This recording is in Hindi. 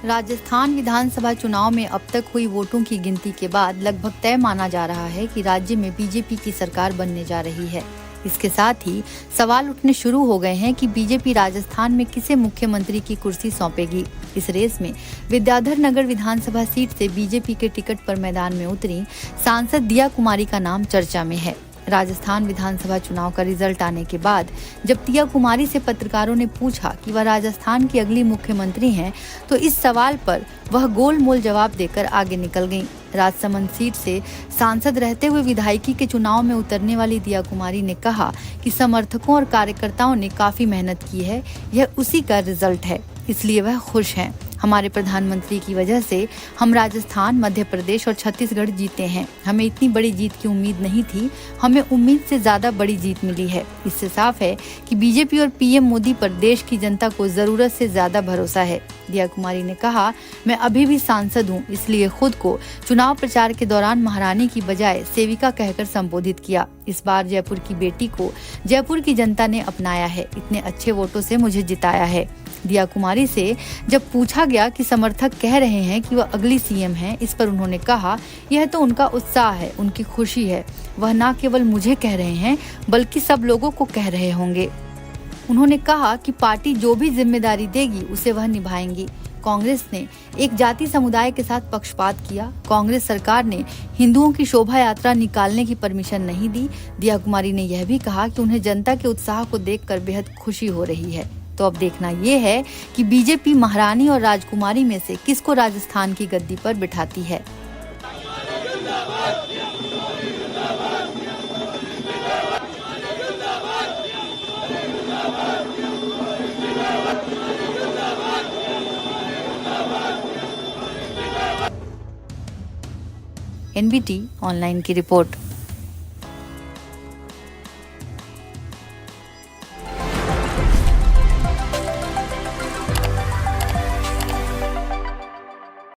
राजस्थान विधानसभा चुनाव में अब तक हुई वोटों की गिनती के बाद लगभग तय माना जा रहा है कि राज्य में बीजेपी की सरकार बनने जा रही है। इसके साथ ही सवाल उठने शुरू हो गए हैं कि बीजेपी राजस्थान में किसे मुख्यमंत्री की कुर्सी सौंपेगी। इस रेस में विद्याधर नगर विधानसभा सीट से बीजेपी के टिकट पर मैदान में उतरी सांसद दिया कुमारी का नाम चर्चा में है। राजस्थान विधानसभा चुनाव का रिजल्ट आने के बाद जब दिया कुमारी से पत्रकारों ने पूछा कि वह राजस्थान की अगली मुख्यमंत्री हैं, तो इस सवाल पर वह गोलमोल जवाब देकर आगे निकल गईं। राजसमंद सीट से सांसद रहते हुए विधायकी के चुनाव में उतरने वाली दिया कुमारी ने कहा कि समर्थकों और कार्यकर्ताओं ने काफी मेहनत की है, यह उसी का रिजल्ट है, इसलिए वह खुश हैं। हमारे प्रधानमंत्री की वजह से हम राजस्थान, मध्य प्रदेश और छत्तीसगढ़ जीते हैं। हमें इतनी बड़ी जीत की उम्मीद नहीं थी, हमें उम्मीद से ज्यादा बड़ी जीत मिली है। इससे साफ है कि बीजेपी और पीएम मोदी पर देश की जनता को जरूरत से ज्यादा भरोसा है। दिया कुमारी ने कहा, मैं अभी भी सांसद हूं, इसलिए खुद को चुनाव प्रचार के दौरान महारानी की बजाय सेविका कहकर संबोधित किया। इस बार जयपुर की बेटी को जयपुर की जनता ने अपनाया है, इतने अच्छे वोटों से मुझे जिताया है। दिया कुमारी से जब पूछा गया कि समर्थक कह रहे हैं कि वह अगली सीएम हैं, इस पर उन्होंने कहा, यह तो उनका उत्साह है, उनकी खुशी है। वह न केवल मुझे कह रहे हैं बल्कि सब लोगों को कह रहे होंगे। उन्होंने कहा कि पार्टी जो भी जिम्मेदारी देगी उसे वह निभाएंगी। कांग्रेस ने एक जाति समुदाय के साथ पक्षपात किया। कांग्रेस सरकार ने हिंदुओं की शोभा यात्रा निकालने की परमिशन नहीं दी। दिया कुमारी ने यह भी कहा कि उन्हें जनता के उत्साह को देखकर बेहद खुशी हो रही है। तो अब देखना ये है कि बीजेपी महारानी और राजकुमारी में से किसको राजस्थान की गद्दी पर बिठाती है। NBT ऑनलाइन की रिपोर्ट।